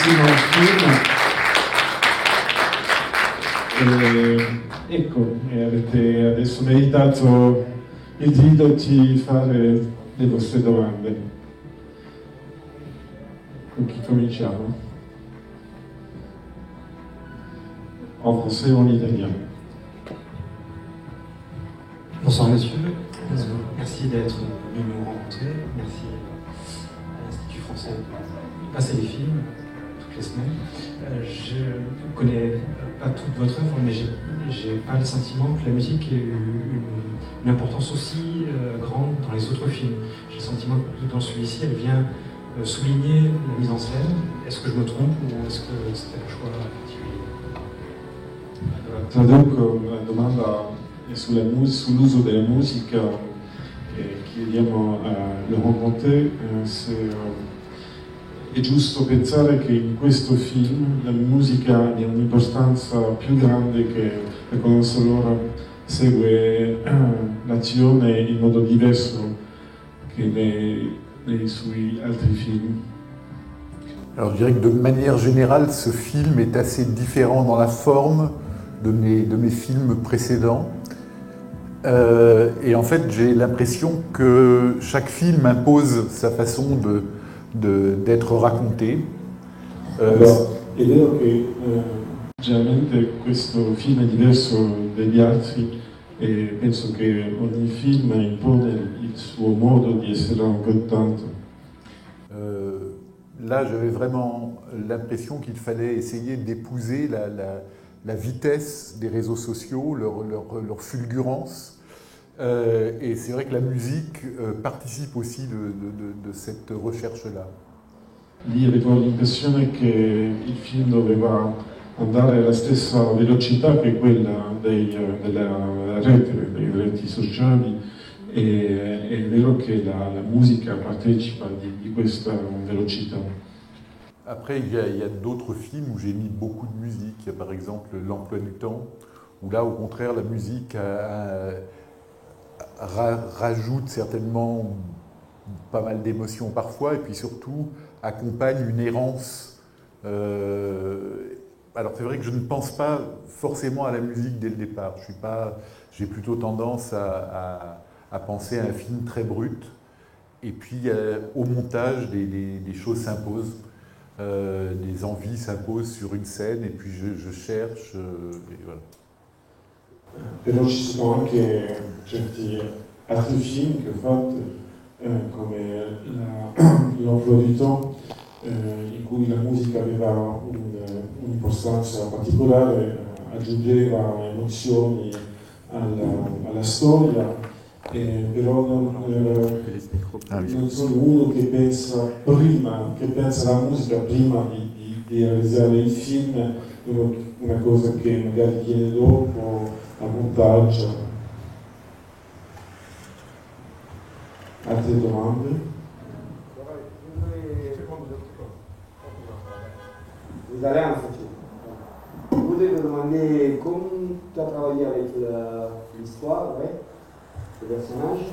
primo film. Ecco, avete adesso meritato il diritto di fare le vostre domande. Con chi cominciamo? En français ou en italien? Bonsoir monsieur, merci d'être venu nous rencontrer, merci à l'Institut français de passer les films toutes les semaines. Je ne connais pas toute votre œuvre, mais j'ai pas le sentiment que la musique ait eu une importance aussi grande dans les autres films. J'ai le sentiment que dans celui-ci, elle vient souligner la mise en scène. Est-ce que je me trompe ou est-ce que c'était un choix particulier? Traduco una domanda sull'uso della musica che chiediamo a Laurent Conté se è giusto pensare che in questo film la musica abbia un'importanza più grande che la colonna sonora segue l'azione in modo diverso che nei suoi altri film. Alors je dirais que de manière générale, ce film est assez différent dans la forme de mes films précédents. Et en fait, j'ai l'impression que chaque film impose sa façon d'être raconté. È vero che generalmente questo film è diverso dagli altri e penso che ogni film impone il suo modo di essere raccontato. Là, j'avais vraiment l'impression qu'il fallait essayer d'épouser la vitesse des réseaux sociaux, leur fulgurance. Et c'est vrai que la musique participe aussi de cette recherche-là. Lì avevo l'impressione che il film doveva andare alla stessa velocità che quella della rete, dei reti sociali, e è vero che la musica partecipa di questa velocità. Après, il y a d'autres films où j'ai mis beaucoup de musique. Il y a par exemple L'Emploi du Temps, où là, au contraire, la musique rajoute certainement pas mal d'émotions parfois, et puis surtout accompagne une errance. Alors c'est vrai que je ne pense pas forcément à la musique dès le départ. J'ai plutôt tendance à penser à un film très brut, et puis au montage, des choses s'imposent. Des envies s'imposent sur une scène et puis je cherche et voilà. Però ci sono anche certi altri film che ho fatto come L'Emploi du Temps in cui la musica aveva un'importanza particolare, aggiungeva emozioni alla storia. Però non sono uno che pensa alla musica prima di realizzare il film, una cosa che magari viene dopo, a montaggio. Altre domande? Italien, je voudrais te demander comment tu as travaillé avec l'histoire, ouais, le personnage.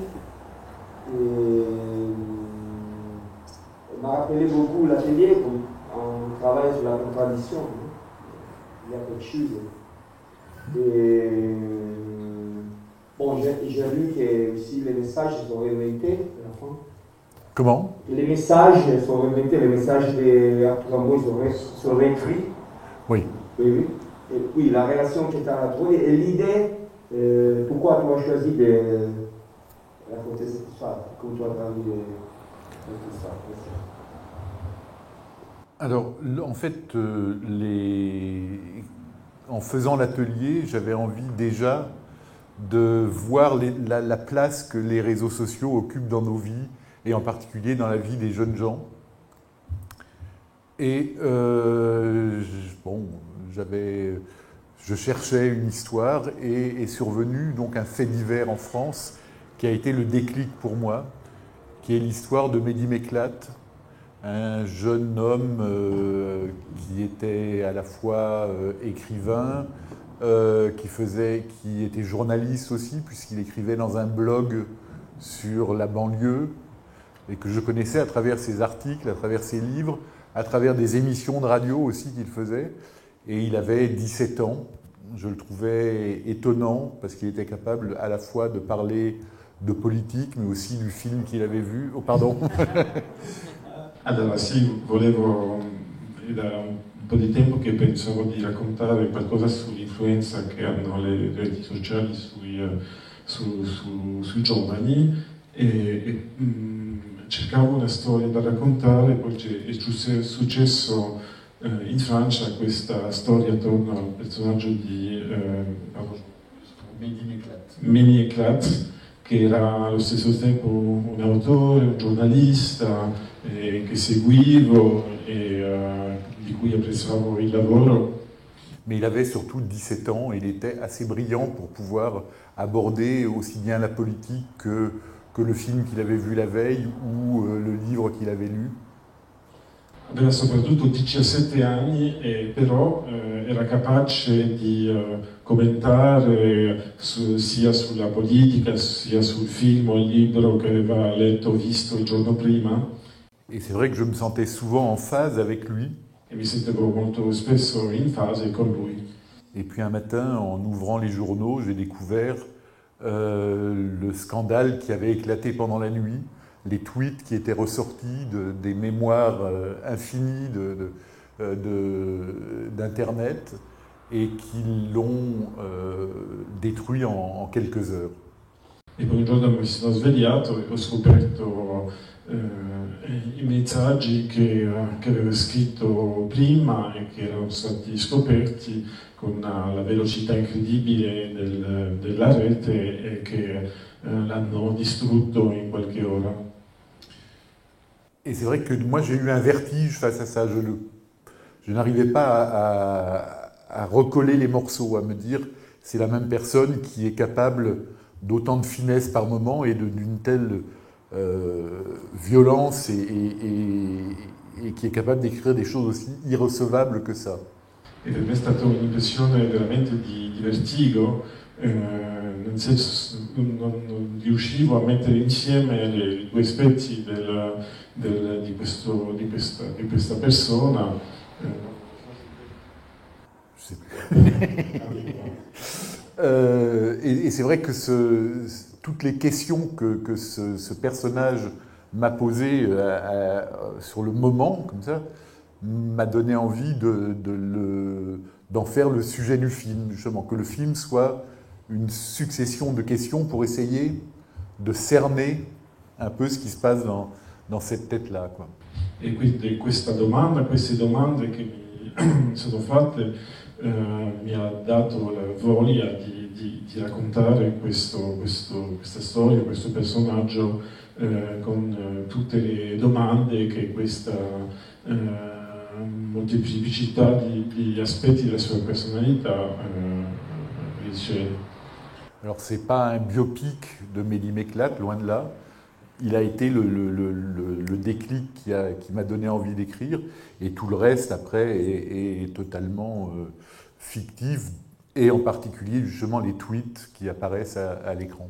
M'a rappelé beaucoup l'atelier, on travaille sur la contradiction. Il y a quelque chose. Et bon, j'ai vu que aussi les messages sont remontés à la fin. Comment? Les messages sont remontés, les messages de Rambo sont réécrits. Oui. Oui, oui. Et oui, la relation que tu as trouvée et l'idée, pourquoi tu as choisi de raconter cette histoire, comment tu as travaillé tout ça. Alors, en fait, en faisant l'atelier, j'avais envie déjà de voir la place que les réseaux sociaux occupent dans nos vies, et en particulier dans la vie des jeunes gens. Et bon, je cherchais une histoire et est survenu donc un fait divers en France qui a été le déclic pour moi, qui est l'histoire de Mehdi Meklat, un jeune homme qui était à la fois écrivain, qui était journaliste aussi, puisqu'il écrivait dans un blog sur la banlieue, et que je connaissais à travers ses articles, à travers ses livres, à travers des émissions de radio aussi qu'il faisait. Et il avait 17 ans. Je le trouvais étonnant parce qu'il était capable à la fois de parler de politique, mais aussi du film qu'il avait vu. Oh, pardon. Allora sì, volevo, era un po' di tempo che pensavo di raccontare qualcosa sull'influenza che hanno le reti sociali sui giovani cercavo una storia da raccontare, poi è successo in Francia questa storia attorno al personaggio di Ménie Éclat, che era allo stesso tempo un autore, un giornalista che seguivo e di cui apprezzavo il lavoro. Mais il avait surtout 17 ans et il était assez brillant pour pouvoir aborder aussi bien la politique que le film qu'il avait vu la veille ou le livre qu'il avait lu. Aveva soprattutto 17 anni, però era capace di commentare sia sulla politica, sia sul film o il libro che aveva letto o visto il giorno prima. Et c'est vrai que je me sentais souvent en phase avec lui. E mi sentivo molto spesso in fase con lui. Et puis un matin, en ouvrant les journaux, j'ai découvert le scandale qui avait éclaté pendant la nuit, les tweets qui étaient ressortis des mémoires infinies d'Internet et qui l'ont détruit en quelques heures. E poi un giorno mi sono svegliato e ho scoperto i messaggi che aveva scritto prima e che erano stati scoperti con la velocità incredibile della rete e che l'hanno distrutto in qualche ora. Et c'est vrai que moi j'ai eu un vertige face à ça. Je n'arrivais pas à recoller les morceaux, à me dire c'est la même personne qui est capable d'autant de finesse par moment et d'une telle violence et qui est capable d'écrire des choses aussi irrecevables que ça. E per me è stata un'impressione veramente di vertigo, nel senso non riuscivo a mettere insieme i due aspetti di questa persona. Et c'est vrai que toutes les questions que ce personnage m'a posées sur le moment, comme ça, m'a donné envie d'en faire le sujet du film, justement, que le film soit une succession de questions pour essayer de cerner un peu ce qui se passe dans cette tête-là, quoi. E quindi queste domande che mi sono fatte mi ha dato la voglia di raccontare questa storia, questo personaggio con tutte le domande che questa molteplicità di aspetti della sua personalità riceve. Alors c'est pas un biopic de Mélie Éclat, loin de là. Il a été le déclic qui m'a donné envie d'écrire, et tout le reste après est totalement fictif, et en particulier justement les tweets qui apparaissent à l'écran.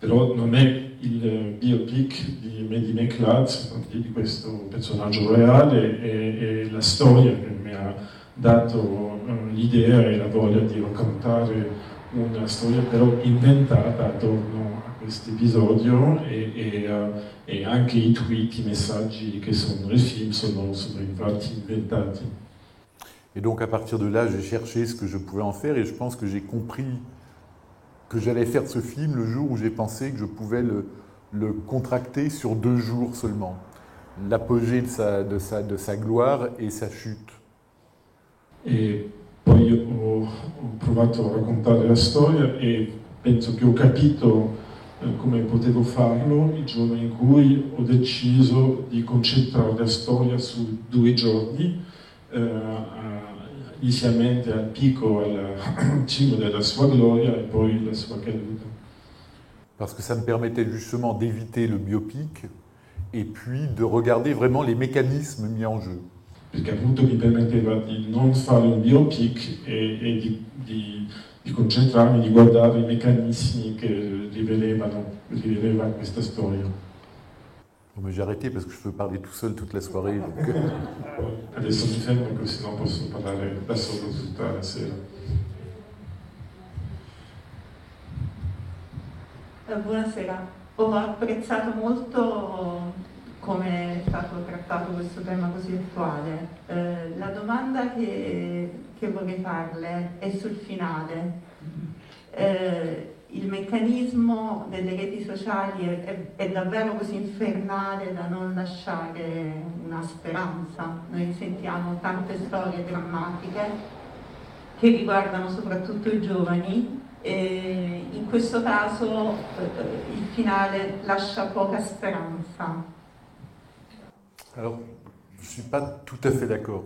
Però non è il biopic di Mélie Éclat, di questo personaggio reale, è la storia che mi ha dato l'idea e la voglia di raccontare una storia però inventata attorno a questo episodio e anche i tweet, i messaggi che sono nel film sono infatti inventati. Et donc à partir de là, j'ai cherché ce que je pouvais en faire, et je pense que j'ai compris que j'allais faire ce film le jour où j'ai pensé que je pouvais le contracter sur 2 jours seulement. L'apogée de sa gloire et sa chute. E poi ho provato a raccontare la storia e penso che ho capito come potevo farlo il giorno in cui ho deciso di concentrare la storia su 2 giorni, inizialmente al picco, al cimo della sua gloria e poi la sua caduta. Parce que ça me permettait justement d'éviter le biopic et puis de regarder vraiment les mécanismes mis en jeu. Perché appunto mi permetteva di non fare un biopic e di concentrarmi, di guardare i meccanismi che riveleva questa storia. Bon, mais j'ai arrêté parce que je peux parler tout seul toute la soirée. Donc... Adesso mi fermo così non posso parlare da solo tutta la sera. Buonasera, ho apprezzato molto come è stato trattato questo tema così attuale. La domanda che vorrei farle è sul finale. Il meccanismo delle reti sociali è davvero così infernale da non lasciare una speranza. Noi sentiamo tante storie drammatiche che riguardano soprattutto i giovani e in questo caso il finale lascia poca speranza. Alors, je ne suis pas tout à fait d'accord.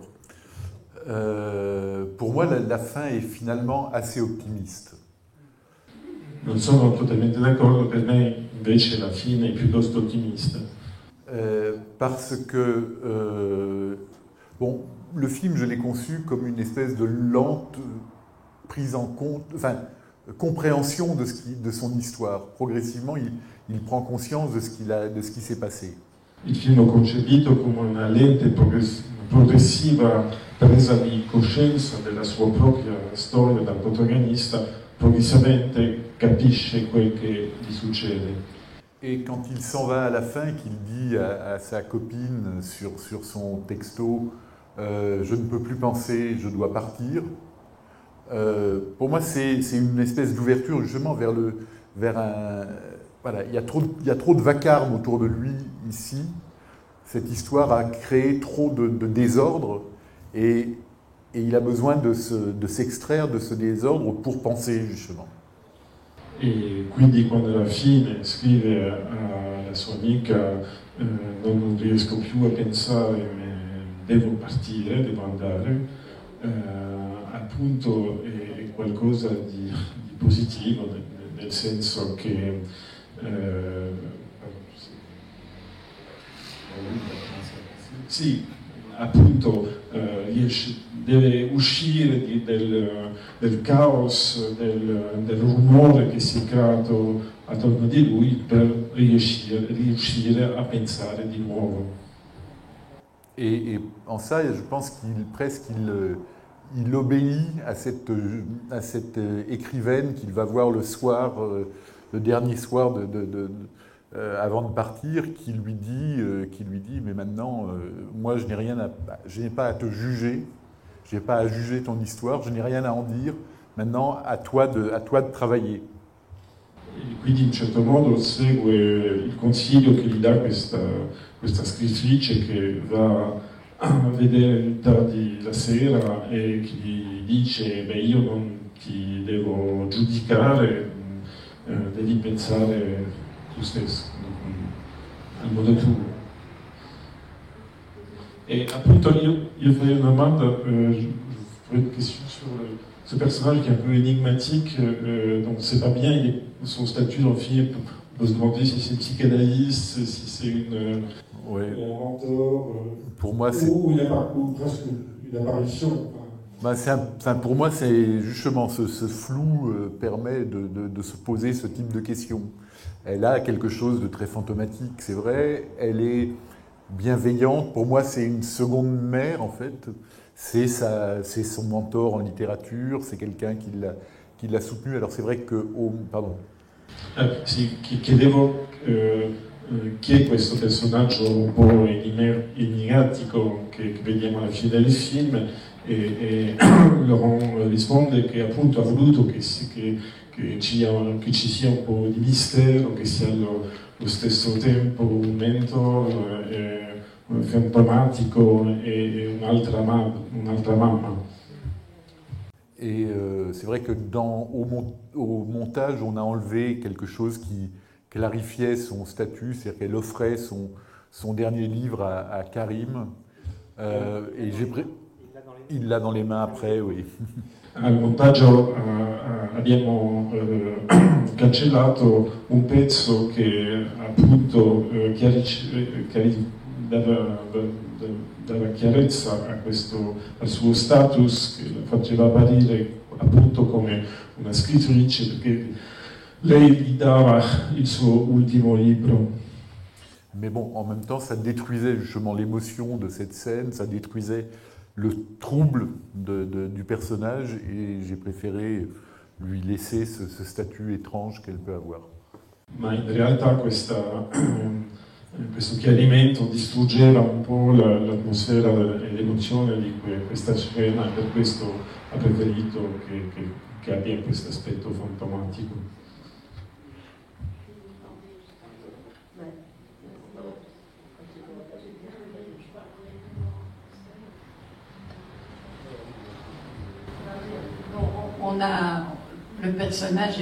Pour moi, la fin est finalement assez optimiste. Non sono totalmente d'accordo, per me invece la fine è piuttosto ottimista. Parce que, bon, le film, je l'ai conçu comme une espèce de lente prise en compte, enfin, compréhension de son histoire. Progressivement, il prend conscience de ce qui s'est passé. Il film l'ho concepito come una lente progressiva presa di coscienza della sua propria storia dal protagonista, progressivamente capisce quel che gli succede. Et quand il s'en va à la fin, qu'il dit à sa copine sur son texto « Je ne peux plus penser, je dois partir », pour moi c'est une espèce d'ouverture justement vers un... Voilà, il y a trop de vacarme autour de lui ici. Cette histoire a créé trop de désordre et il a besoin de s'extraire de ce désordre pour penser justement. E quindi quando alla fine scrive alla sua amica non riesco più a pensare, devo partire, devo andare, appunto è qualcosa di positivo, nel senso che sì, appunto deve uscire del caos, del rumore che si è creato attorno di lui per riuscire a pensare di nuovo. Et en ça, je pense qu'il obéit à cette écrivaine qu'il va voir le soir, le dernier soir avant de partir, qui lui dit mais maintenant, moi je n'ai pas à te juger, je n'ai pas à juger ton histoire, je n'ai rien à en dire, maintenant à toi de travailler. E quindi in un certo modo segue il consiglio che gli dà questa scrittrice che va a vedere tardi la sera e che gli dice beh io non ti devo giudicare, devi pensare tu stesso, al modo tuo. Et appunto io farei una domanda, je ferai une question sur ce personnage qui est un peu énigmatique, donc on ne sait pas bien son statut dans le film, on peut se demander si c'est une psychanalyste, si c'est un mentor, pour moi, ou presque une apparition. Pour moi, c'est justement ce flou permet de se poser ce type de questions. Elle a quelque chose de très fantomatique, c'est vrai. Elle est bienveillante. Pour moi, c'est une seconde mère, en fait. C'est son mentor en littérature. C'est quelqu'un qui l'a soutenu. Alors, c'est vrai que... pardon. Sì, chiedevo chi è questo personaggio un po' enigmatico che vediamo alla fine del film e Laurent risponde che appunto ha voluto che ci sia un po' di mistero, che sia allo stesso tempo un mentor, un fantomatico e un'altra mamma. Et c'est vrai que au montage, on a enlevé quelque chose qui clarifiait son statut, c'est-à-dire qu'elle offrait son dernier livre à Karim. Et il l'a dans les mains après, oui. Al montaggio abbiamo cancellato un pezzo che appunto dava chiarezza al suo status, che la faceva apparire appunto come una scrittrice, perché lei gli dava il suo ultimo libro. Mais bon, en même temps, ça détruisait justement l'émotion de cette scène, ça détruisait le trouble du personnage, et j'ai préféré lui laisser ce statut étrange qu'elle peut avoir. Ma in realtà questo chiarimento distruggeva un po' l'atmosfera e l'emozione di questa scena, e per questo ha preferito che abbia questo aspetto fantomatico. Le personnage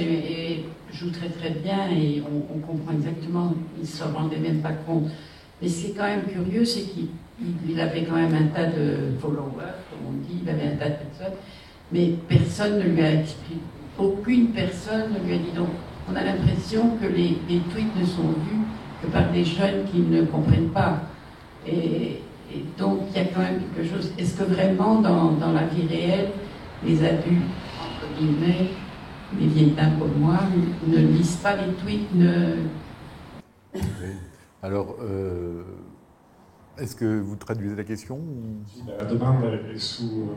joue très très bien et on comprend exactement, il ne se rendait même pas compte. Mais ce qui est quand même curieux, c'est qu'il avait quand même un tas de followers, comme on dit, il avait un tas de personnes, mais personne ne lui a expliqué, aucune personne ne lui a dit. Donc on a l'impression que les tweets ne sont vus que par des jeunes qui ne comprennent pas. Et donc il y a quand même quelque chose. Est-ce que vraiment dans la vie réelle, les adultes, entre guillemets, les vieilles dames comme moi, ne lisent pas les tweets, Oui. Alors, est-ce que vous traduisez la question? La domanda è su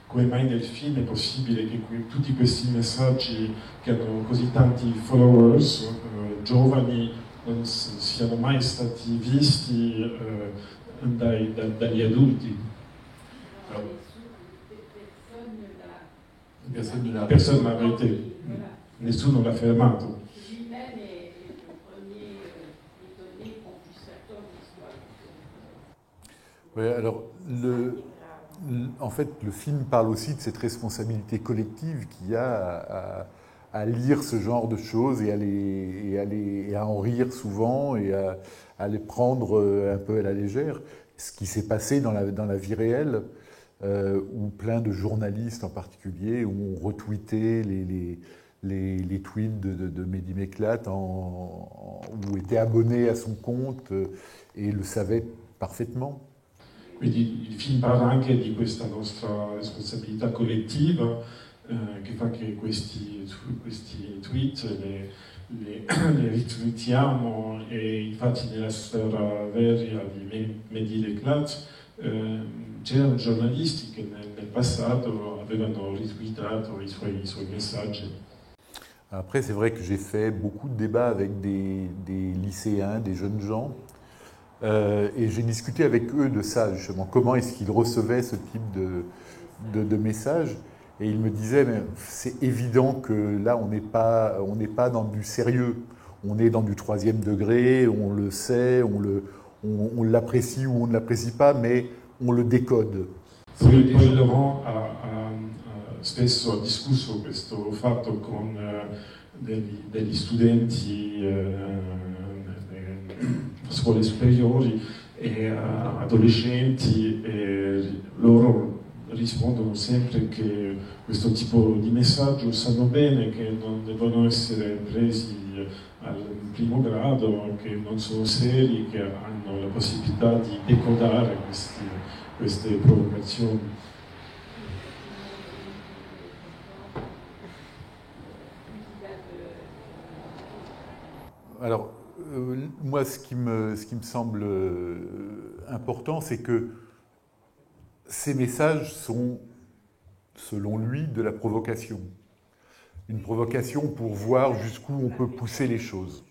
come mai nel film è possibile che tutti questi messaggi che hanno così tanti followers giovani non siano mai stati visti dagli adulti. Personne n'a arrêté, nessuno l'ha fermato. Oui, alors, en fait, le film parle aussi de cette responsabilité collective qu'il y a à lire ce genre de choses et à en rire souvent et à les prendre un peu à la légère. Ce qui s'est passé dans la vie réelle, où plein de journalistes en particulier ont retweeté les tweets de Mehdi Meklat ou étaient abonnés à son compte et le savaient parfaitement. Quindi il film parla anche di questa nostra responsabilità collettiva che fa che questi tweet li ritweetiamo, e infatti nella storia vera di Mehdi Meklat c'erano giornalisti che nel passato avevano retweetato i suoi messaggi. Après, c'est vrai que j'ai fait beaucoup de débats avec des lycéens, des jeunes gens, et j'ai discuté avec eux de ça, justement. Comment est-ce qu'ils recevaient ce type de messages? Et ils me disaient, c'est évident que là, on n'est pas dans du sérieux. On est dans du 3e degré, on le sait, on l'apprécie ou on ne l'apprécie pas, mais on le décode. Poi Laurent ha spesso discusso questo fatto con degli studenti scuole superiori e adolescenti, e loro rispondono sempre che questo tipo di messaggio sanno bene che non devono essere presi al primo grado, che non sono seri, che hanno la possibilità di decodare queste provocazioni. Alors, moi, ce qui me semble important, c'est que ces messages sont, selon lui, de la provocation. Une provocation pour voir jusqu'où on peut pousser les choses.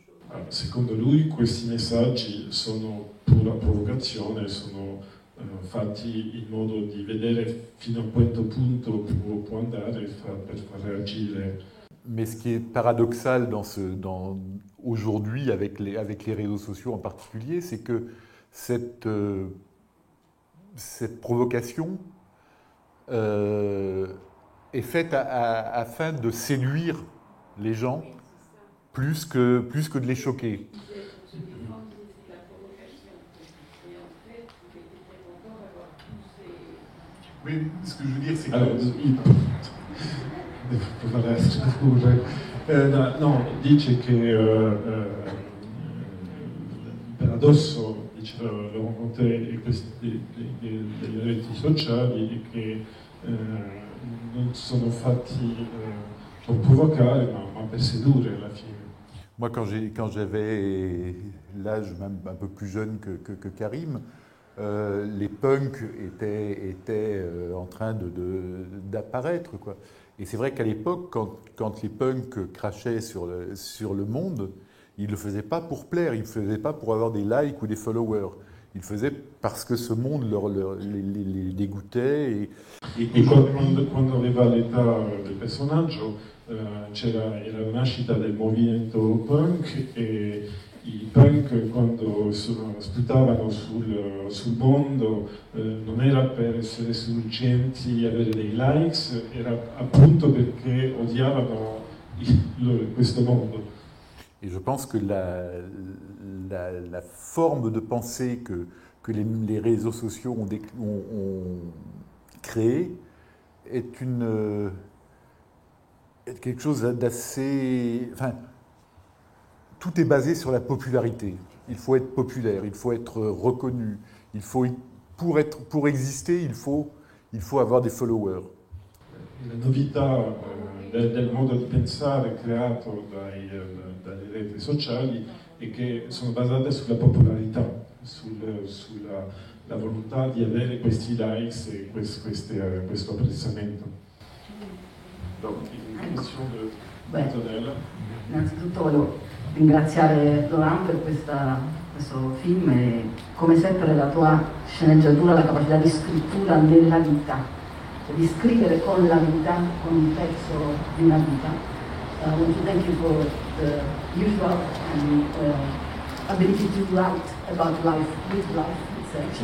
Secondo lui questi messaggi sono pura provocazione, sono fatti in modo di vedere fino a quanto punto può andare per far reagire. Mais ce qui est paradoxal aujourd'hui avec les réseaux sociaux en particulier, c'est que cette provocation est faite afin de séduire les gens plus que de les choquer. Oui, ce que je veux dire, c'est que... No, dice che per adesso lo conté delle reti sociali che non sono fatti per provocare, ma per sedurre alla fine. Moi, quand j'avais l'âge même un peu plus jeune que Karim, les punks étaient en train d'apparaître, quoi. Et c'est vrai qu'à l'époque, quand les punks crachaient sur le monde, ils ne le faisaient pas pour plaire, ils ne le faisaient pas pour avoir des likes ou des followers. Ils le faisaient parce que ce monde les dégoûtait. E quando aveva l'età del personaggio era la nascita del movimento punk e i punk quando spuntavano sul mondo non era per essere seducenti e avere dei likes, era appunto perché odiavano questo mondo. Et je pense que la forme de pensée que les réseaux sociaux ont créée est quelque chose d'assez... Enfin, tout est basé sur la popularité. Il faut être populaire, il faut être reconnu. Pour exister, il faut avoir des followers. La novità del modo di pensare creato dalle reti sociali è che sono basate sulla popolarità, sulla volontà di avere questi likes e questo apprezzamento. Antonella. Innanzitutto volevo ringraziare Laurent per questo film e come sempre la tua sceneggiatura, la capacità di scrittura nella vita. Di scrivere con la vita, con un pezzo di una vita. I want to thank you for the usual and ability to write about life, with life itself.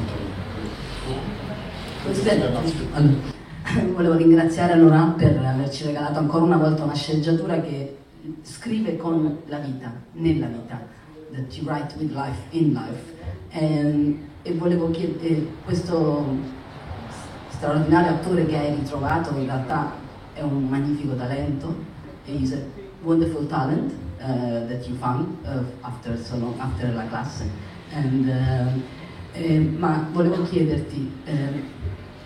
Volevo ringraziare Laurent per averci regalato ancora una volta una sceneggiatura che scrive con la vita, nella vita, that you write with life, in life. E volevo chiedere questo straordinario attore che hai ritrovato, in realtà è un magnifico talento, is a wonderful talent that you found after la classe. Ma volevo chiederti,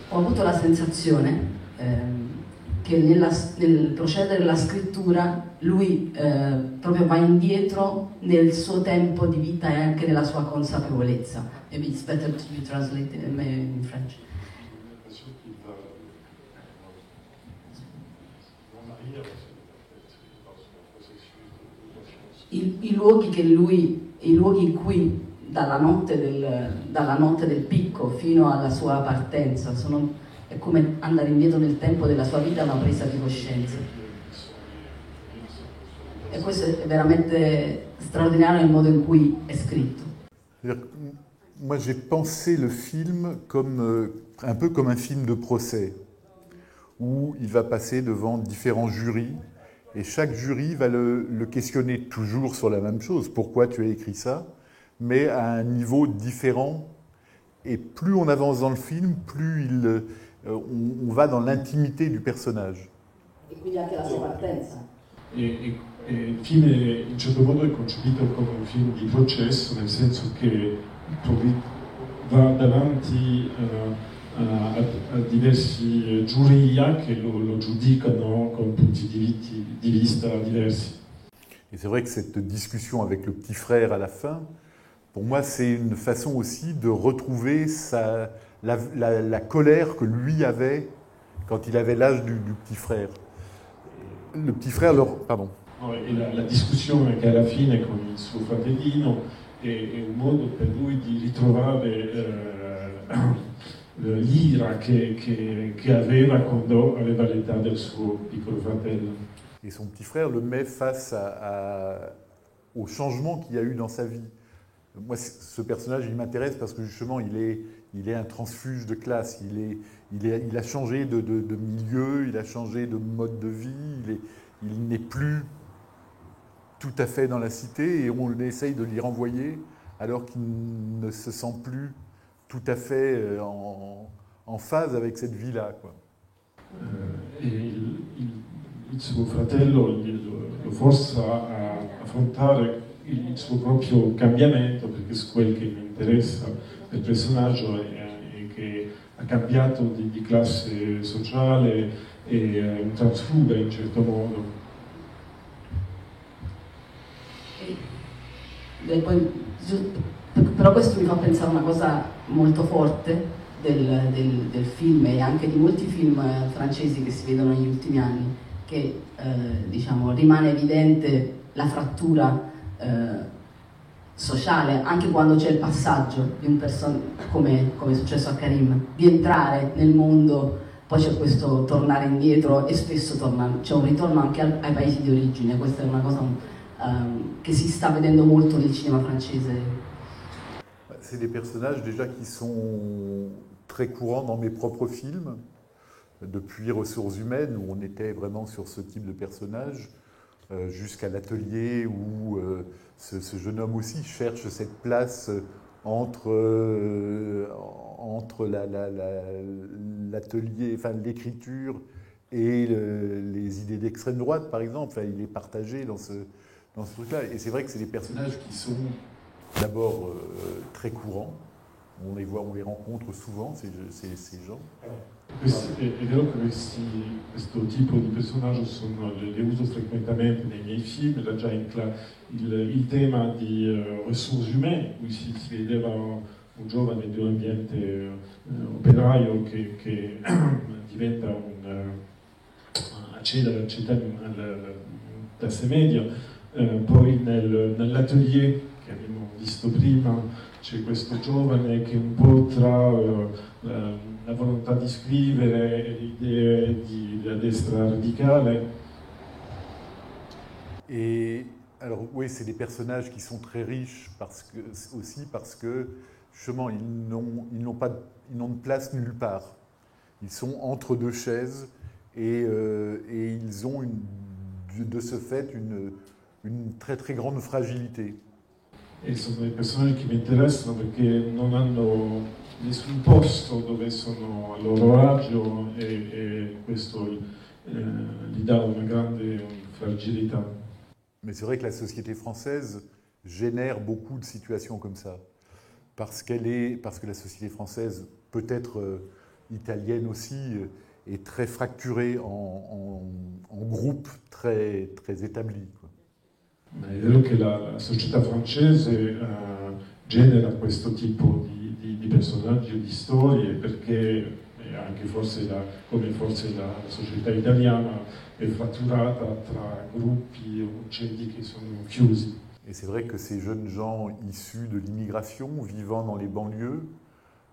ho avuto la sensazione che nel procedere della scrittura lui proprio va indietro nel suo tempo di vita e anche nella sua consapevolezza. Maybe it's better to be translated in French. I luoghi in cui dalla notte del picco fino alla sua partenza è come andare indietro nel tempo della sua vita, una presa di coscienza. E questo è veramente straordinario nel modo in cui è scritto. Moi, j'ai pensé le film un peu comme un film de procès, où il va passer devant différents jurys, et chaque jury va le questionner toujours sur la même chose. Pourquoi tu as écrit ça? Mais à un niveau différent. Et plus on avance dans le film, plus on va dans l'intimité du personnage. E quindi anche la sua partenza. E il film in un certo modo è concepito come un film di processo, nel senso che va davanti a diversi giuria che lo giudicano con punti di vista diversi. Et c'est vrai que cette discussion avec le petit frère à la fin, pour moi, c'est une façon aussi de retrouver la colère que lui avait quand il avait l'âge du petit frère. Le petit frère, pardon. E la discussione che alla fine con il suo fratellino è un modo per lui di ritrovare l'ira che aveva quando aveva l'età del suo piccolo fratello. Et son petit frère le met face au changement qu'il y a eu dans sa vie. Moi, ce personnage, il m'intéresse parce que justement, il est un transfuge de classe. Il a changé de milieu, il a changé de mode de vie. Il n'est plus tout à fait dans la cité et on essaye de l'y renvoyer alors qu'il ne se sent plus tout à fait en phase avec cette vie-là, quoi. Il suo fratello lo forza a affrontare il suo proprio cambiamento, perché è quello che mi interessa del personaggio è che ha cambiato di classe sociale e è un transfuga in certo modo. Però questo mi fa pensare a una cosa molto forte del film e anche di molti film francesi che si vedono negli ultimi anni, che diciamo, rimane evidente la frattura sociale, anche quando c'è il passaggio di un come è successo a Karim, di entrare nel mondo, poi c'è questo tornare indietro e spesso c'è un ritorno anche ai paesi di origine. Questa è una cosa che si sta vedendo molto nel cinema francese. C'est des personnages déjà qui sont très courants dans mes propres films, depuis Ressources humaines, où on était vraiment sur ce type de personnage, jusqu'à l'atelier où ce jeune homme aussi cherche cette place entre l'atelier, enfin l'écriture et les idées d'extrême droite, par exemple. Enfin, il est partagé dans ce truc-là. Et c'est vrai que c'est des personnages qui sont d'abord très courants. On les voit, on les rencontre souvent, ces gens. È vero che questo tipo di personaggio le uso frequentemente nei miei film. Era già il tema di Ressources humaines, cui si vedeva un giovane di un ambiente operaio che diventa accede alla classe media. Poi nell'atelier che abbiamo visto prima c'è questo giovane che un po' tra la volontà di scrivere e le idee della destra radicale. Et alors oui, c'est des personnages qui sont très riches aussi parce que justement ils n'ont de place nulle part. Ils sont entre deux chaises et ils ont de ce fait une très très grande fragilité. E sono dei personaggi che mi interessano perché non hanno nessun posto dove sono a loro agio e questo gli dà una grande fragilità. Mais c'est vrai que la société française génère beaucoup de situations comme ça. Parce que la société française, peut-être italienne aussi, est très fracturée en groupes très, très établis. Ma è vero che la società francese genera questo tipo di personaggi o di storie perché anche come forse la società italiana è fratturata tra gruppi o centri che sono chiusi. Et c'est vrai que ces jeunes gens issus de l'immigration, vivant dans les banlieues,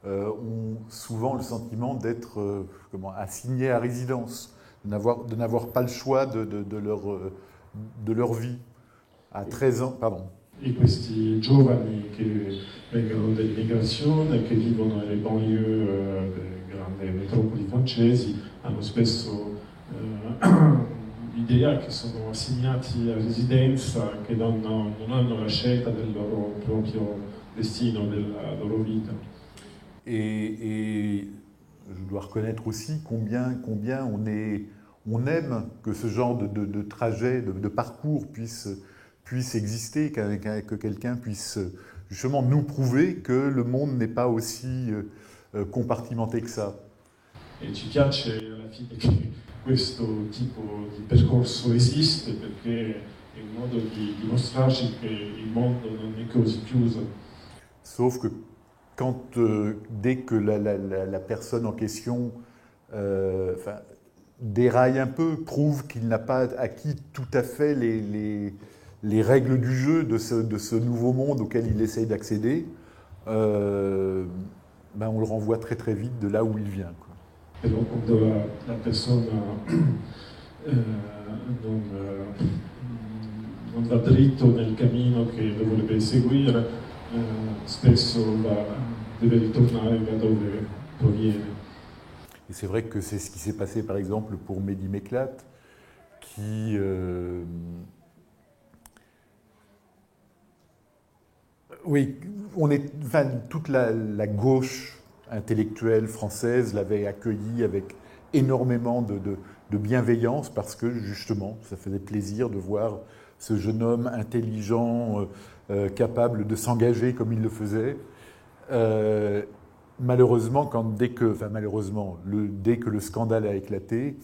ont souvent le sentiment d'être assignés à résidence, de n'avoir pas le choix de leur vie. À 13 ans, pardon. E questi giovani che vengono dall'immigrazione, che vivono nelle banlieue delle grandi metropoli francesi, hanno spesso l'idea che sono assegnati a residenza, che non hanno la scelta del loro proprio destino, della loro vita. Et je dois reconnaître aussi combien on aime que ce genre de trajet, de parcours puisse exister, que quelqu'un puisse justement nous prouver que le monde n'est pas aussi compartimenté que ça. E ci piace alla fine che questo tipo di percorso esiste perché è un modo di dimostrarci che il mondo non è così chiuso. Sauf que dès que la personne en question déraille un peu, prouve qu'il n'a pas acquis tout à fait les règles du jeu de ce nouveau monde auquel il essaye d'accéder, on le renvoie très très vite de là où il vient. Et donc quando la persona non va dritto nel cammino che dovrebbe seguire, spesso deve ritornare da dove proviene. Et c'est vrai que c'est ce qui s'est passé par exemple pour Mehdi Meklat, qui oui, toute la gauche intellectuelle française l'avait accueilli avec énormément de bienveillance parce que justement, ça faisait plaisir de voir ce jeune homme intelligent, capable de s'engager comme il le faisait. Malheureusement, dès que le scandale a éclaté,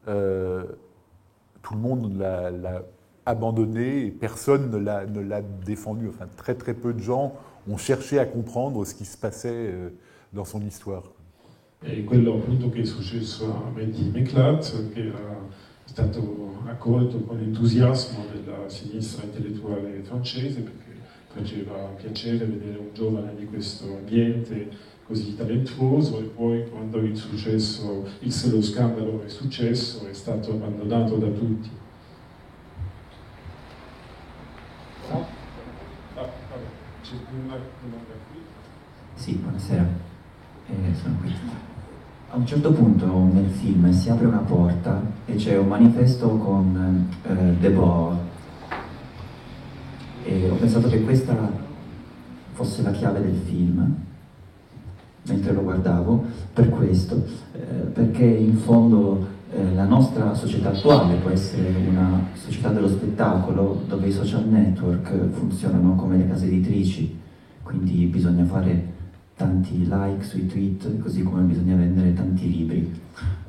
tout le monde l'a abandonné et personne ne l'a défendu. Enfin, très très peu de gens ont cherché à comprendre ce qui se passait dans son histoire. E quello appunto che è successo a Mehdi Meklat, che era stato accolto con entusiasmo dalla sinistra intellettuale francese, perché faceva piacere vedere un giovane di questo ambiente così talentuoso, e poi quando lo scandalo è successo è stato abbandonato da tutti. C'è una domanda qui? Sì, buonasera, sono qui. A un certo punto nel film si apre una porta e c'è un manifesto con Debord, e ho pensato che questa fosse la chiave del film mentre lo guardavo, per questo, perché in fondo la nostra società attuale può essere una società dello spettacolo dove i social network funzionano come le case editrici, quindi bisogna fare tanti like sui tweet, così come bisogna vendere tanti libri.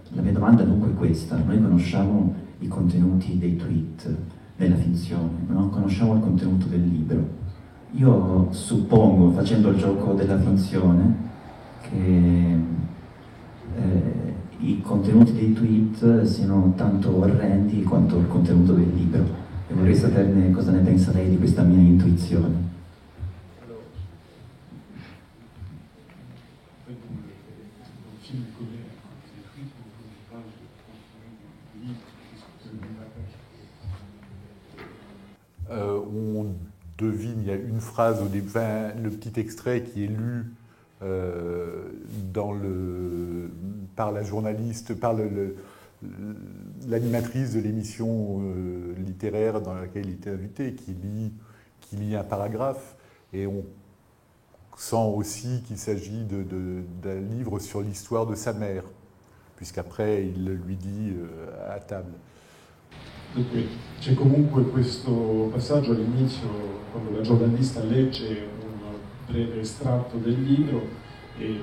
La mia domanda dunque è questa: noi conosciamo i contenuti dei tweet nella finzione, ma non conosciamo il contenuto del libro. Io suppongo, facendo il gioco della finzione, che i contenuti dei tweet siano tanto orrendi quanto il contenuto del libro, e vorrei saperne cosa ne pensa lei di questa mia intuizione. On devine, il y a une phrase au début, le petit extrait qui est lu par la journaliste, par l'animatrice de l'émission littéraire dans laquelle il était invité, qui lit un paragraphe, et on sent aussi qu'il s'agit d'un livre sur l'histoire de sa mère, puisqu'après il lui dit à table. Dunque, c'è comunque questo passaggio all'inizio, quando la giornalista legge un breve estratto del libro e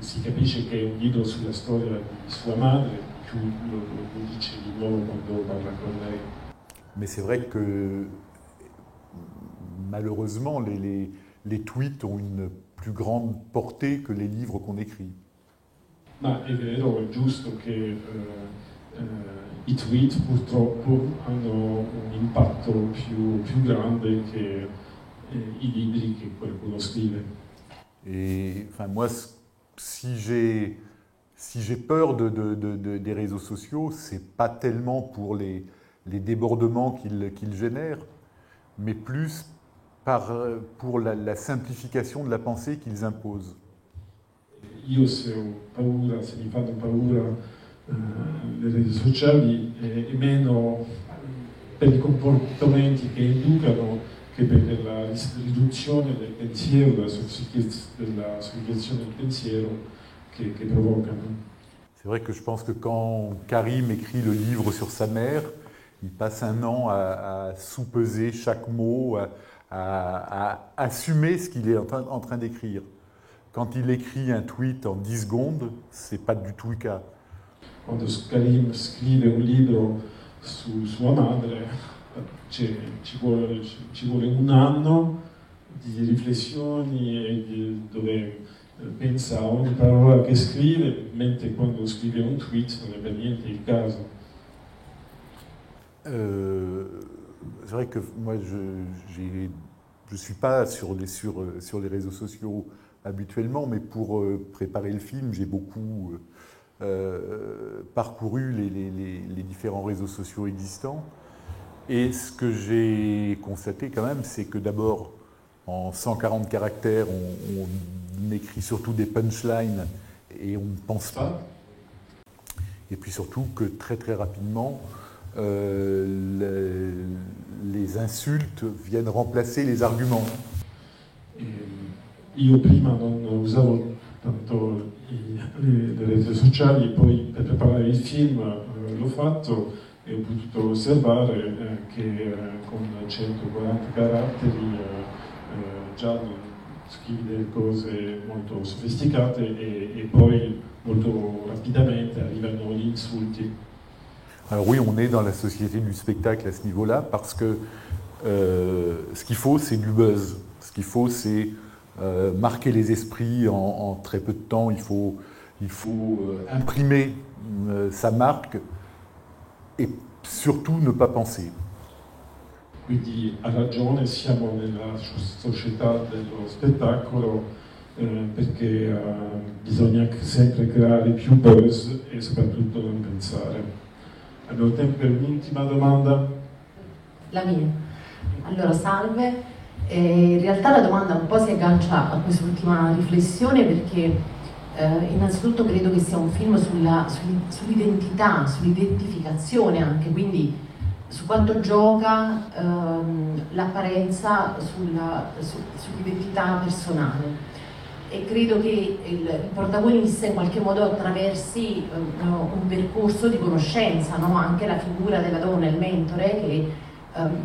si capisce che è un libro sulla storia di sua madre, più lo dice di nuovo quando parla con lei. Mais c'est vrai que malheureusement les tweets ont une plus grande portée que les livres qu'on écrit. Ma è vero, è giusto che i tweet purtroppo hanno un impatto più grande che i libri che qualcuno scrive. Et enfin, moi, si j'ai peur des réseaux sociaux, c'est pas tellement pour les débordements qu'ils génèrent, mais plus pour la simplification de la pensée qu'ils imposent. Io se mi fanno paura le reti sociali, e meno per i comportamenti che inducano che per la riduzione del pensiero, della soffisticazione del pensiero che provocano. C'est vrai que je pense que quand Karim écrit le livre sur sa mère, il passe un an à sous-peser chaque mot, à assumer ce qu'il est en train d'écrire. Quand il écrit un tweet en 10 secondes, c'est pas du tout le cas. Quando Karim scrive un libro su sua madre, ci vuole un anno di riflessioni dove pensa a ogni parola che scrive, mentre quando scrive un tweet non è per niente il caso. C'est vrai que moi je suis pas sur les réseaux sociaux habituellement, mais pour préparer le film, j'ai beaucoup parcouru les différents réseaux sociaux existants. Et ce que j'ai constaté quand même, c'est que d'abord, en 140 caractères, on écrit surtout des punchlines et on ne pense pas. Et puis surtout que très très rapidement, les insultes viennent remplacer les arguments. Io prima non usavo tanto le reti sociali, poi per preparare il film l'ho fatto e ho potuto osservare che con 140 caratteri già scrivi delle cose molto sofisticate e poi molto rapidamente arrivano gli insulti. Alors oui, on est dans la société du spectacle à ce niveau-là, parce que ce qu'il faut, c'est du buzz. Ce qu'il faut, c'est marquer les esprits en très peu de temps. Il faut imprimer sa marque et surtout ne pas penser. Quindi ha ragione, siamo nella società dello spettacolo perché bisogna sempre creare più buzz e soprattutto non pensare. Abbiamo tempo per un'ultima domanda? La mia. Allora, salve. In realtà la domanda un po' si aggancia a quest'ultima riflessione perché innanzitutto credo che sia un film sull'identità, sull'identificazione anche, quindi su quanto gioca l'apparenza sull'identità personale. E credo che il protagonista in qualche modo attraversi un percorso di conoscenza, no? Anche la figura della donna, il mentore, che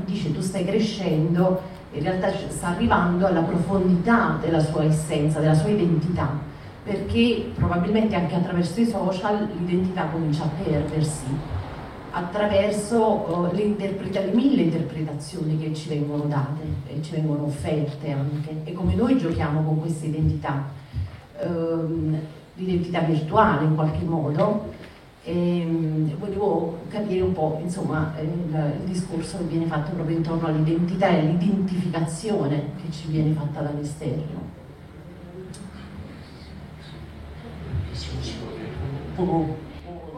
dice tu stai crescendo, in realtà sta arrivando alla profondità della sua essenza, della sua identità, perché probabilmente anche attraverso i social l'identità comincia a perdersi, attraverso le mille interpretazioni che ci vengono date e ci vengono offerte anche, e come noi giochiamo con questa identità, l'identità virtuale in qualche modo. Volevo capire un po', insomma, il discorso che viene fatto proprio intorno all'identità e all'identificazione che ci viene fatta dall'esterno. Può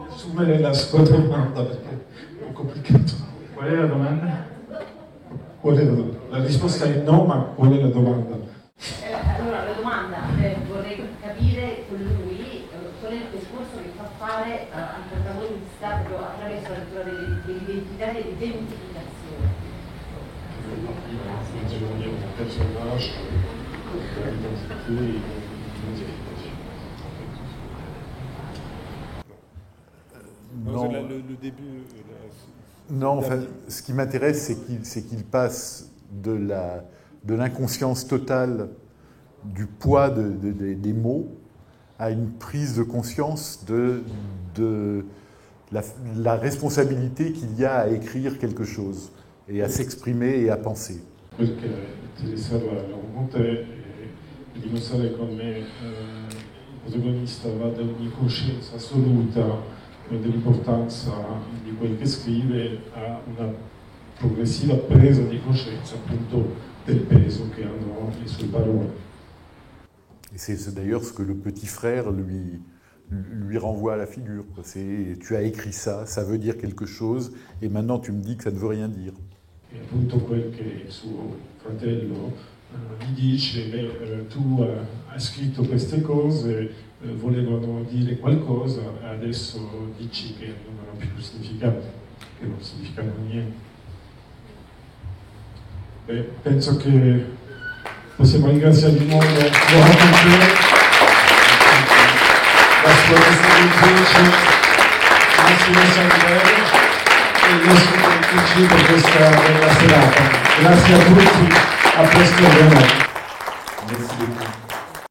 riassumere la sua domanda perché è un complicato. Qual è la domanda? La risposta è no, ma qual è la domanda? Allora, la domanda vorrei capire con lui qual è il discorso che fa fare al protagonista proprio attraverso la lettura dell'identità e dell'identificazione. Un personaggio, Non, le début. Non, enfin, ce qui m'intéresse, c'est qu'il passe de l'inconscience totale du poids des mots à une prise de conscience de la responsabilité qu'il y a à écrire quelque chose et à s'exprimer et à penser. Quel che interessava con te è dimostrare come il protagonista vada ogni coscienza assoluta dell'importanza di quel che scrive a una progressiva presa di coscienza appunto del peso che hanno le sue parole. Et c'est d'ailleurs ce que le petit frère lui renvoie à la figure. C'est tu as écrit ça, ça veut dire quelque chose, et maintenant tu me dis que ça ne veut rien dire. E appunto quel che il suo fratello gli dice, tu hai scritto queste cose, volevano dire qualcosa, adesso dici che non hanno più significato, che non significano niente. Penso che possiamo ringraziare di nuovo la sua distributrice Massimo Sanguelli e il nostro direttrice per questa bella serata. Grazie a tutti, a presto e buona. Merci beaucoup.